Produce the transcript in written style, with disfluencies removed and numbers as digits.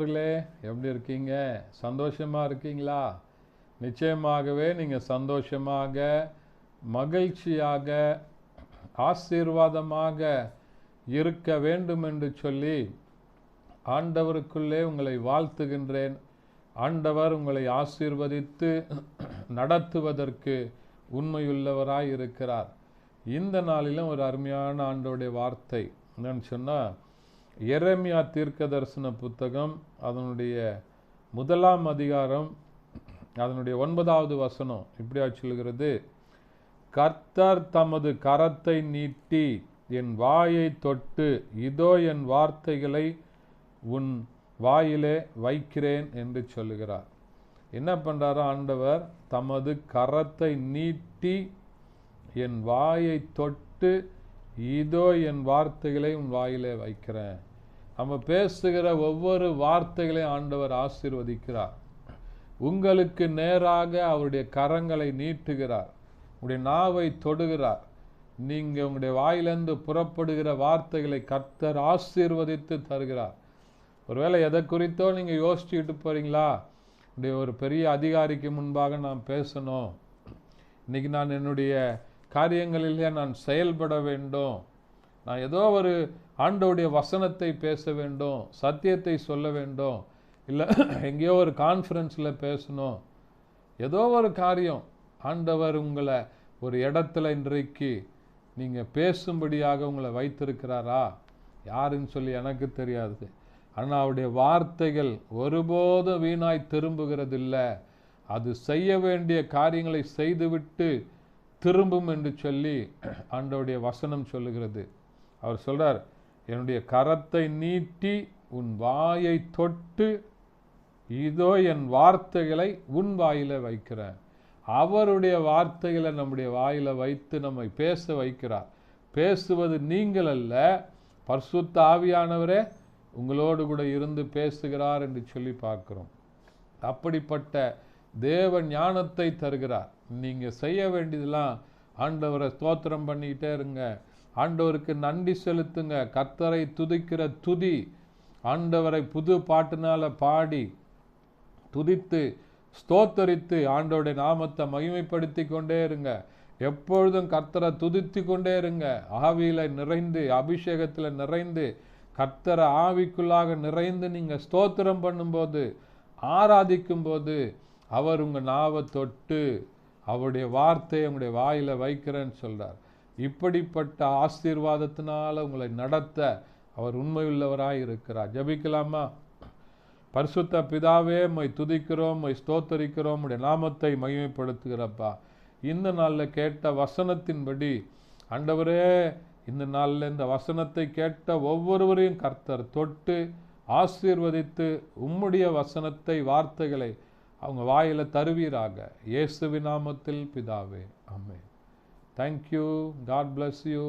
அன்பானவர்களே, எப்படி இருக்கீங்க? சந்தோஷமாக இருக்கீங்களா? நிச்சயமாகவே நீங்கள் சந்தோஷமாக, மகிழ்ச்சியாக, ஆசீர்வாதமாக இருக்க வேண்டும் என்று சொல்லி ஆண்டவருக்குள்ளே உங்களை வாழ்த்துகின்றேன். ஆண்டவர் உங்களை ஆசீர்வதித்து நடத்துவதற்கு உண்மையுள்ளவராய் இருக்கிறார். இந்த நாளிலும் ஒரு அருமையான ஆண்டவருடைய வார்த்தை என்னன்னு சொன்னால், எரேமியா தீர்க்கதரிசன புத்தகம் அதனுடைய 1ஆம் அதிகாரம் அதனுடைய 9வது வசனம் இப்படியா சொல்கிறது: கர்த்தர் தமது கரத்தை நீட்டி என் வாயை தொட்டு, இதோ என் வார்த்தைகளை உன் வாயிலே வைக்கிறேன் என்று சொல்லுகிறார். என்ன பண்றாரோ ஆண்டவர்? தமது கரத்தை நீட்டி என் வாயை தொட்டு, இதோ என் வார்த்தைகளை உன் வாயிலே வைக்கிறேன். நம்ம பேசுகிற ஒவ்வொரு வார்த்தைகளையும் ஆண்டவர் ஆசீர்வதிக்கிறார். உங்களுக்கு நேராக அவருடைய கரங்களை நீட்டுகிறார். உங்களுடைய நாவை தொடுகிறார். நீங்கள் உங்களுடைய வாயிலிருந்து புறப்படுகிற வார்த்தைகளை கர்த்தர் ஆசீர்வதித்து தருகிறார். ஒருவேளை எதை குறித்தோ நீங்கள் யோசிச்சுக்கிட்டு போகிறீங்களா? இப்படி ஒரு பெரிய அதிகாரிக்கு முன்பாக நான் பேசணும், இன்னைக்கு நான் என்னுடைய காரியங்களிலே நான் செயல்பட வேண்டும், நான் ஏதோ ஒரு ஆண்டவருடைய வசனத்தை பேச வேண்டும், சத்தியத்தை சொல்ல வேண்டும், இல்லை எங்கேயோ ஒரு கான்ஃபரன்ஸில் பேசணும், ஏதோ ஒரு காரியம் ஆண்டவர் உங்களை ஒரு இடத்துல இன்றைக்கு நீங்கள் பேசும்படியாக உங்களை வைத்திருக்கிறாரா? யாருன்னு சொல்லி எனக்கு தெரியாது. ஆனால் அவருடைய வார்த்தைகள் ஒருபோதும் வீணாய் திரும்புகிறதில்லை. அது செய்ய வேண்டிய காரியங்களை செய்துவிட்டு திரும்பும் என்று சொல்லி ஆண்டவருடைய வசனம் சொல்லுகிறது. அவர் சொல்றார், என்னுடைய கரத்தை நீட்டி உன் வாயை தொட்டு, இதோ என் வார்த்தைகளை உன் வாயில வைக்கிறேன். அவருடைய வார்த்தைகளை நம்முடைய வாயில வைத்து நம்மை பேச வைக்கிறார். பேசுவது நீங்கள் அல்ல, பரிசுத்த ஆவியானவரே உங்களோடு கூட இருந்து பேசுகிறார் என்று சொல்லி பார்க்கிறோம். அப்படிப்பட்ட தேவ ஞானத்தை தருகிறார். நீங்கள் செய்ய வேண்டியதெல்லாம் ஆண்டவரை ஸ்தோத்திரம் பண்ணிக்கிட்டே இருங்க, ஆண்டவருக்கு நன்றி செலுத்துங்க, கர்த்தரை துதிக்கிற துதி, ஆண்டவரை புது பாட்டுனால பாடி துதித்து ஸ்தோத்தரித்து ஆண்டவருடைய நாமத்தை மகிமைப்படுத்தி கொண்டே இருங்க. எப்பொழுதும் கர்த்தரை துதித்து கொண்டே இருங்க. ஆவியில நிறைந்து, அபிஷேகத்தில் நிறைந்து, கர்த்தரை ஆவிக்குள்ளாக நிறைந்து நீங்கள் ஸ்தோத்திரம் பண்ணும்போது, ஆராதிக்கும் போது அவர் உங்கள் நாவை தொட்டு அவருடைய வார்த்தையை உங்களுடைய வாயில வைக்கிறேன்னு சொல்றார். இப்படிப்பட்ட ஆசீர்வாதத்தினால உங்களை நடத்த அவர் உண்மையுள்ளவராய் இருக்கிறார். ஜெபிக்கலாமா? பரிசுத்த பிதாவே, உம்மை துதிக்கிறோம், உம்மை ஸ்தோத்தரிக்கிறோம், உம்முடைய நாமத்தை மகிமைப்படுத்துகிறப்பா. இந்த நாளில் கேட்ட வசனத்தின்படி ஆண்டவரே, இந்த நாளில் இந்த வசனத்தை கேட்ட ஒவ்வொருவரையும் கர்த்தர் தொட்டு ஆசீர்வதித்து உம்முடைய வசனத்தை, வார்த்தைகளை அவங்க வாயில தருவீராக. இயேசுவின் நாமத்தில் பிதாவே, ஆமென். Thank you. God bless you.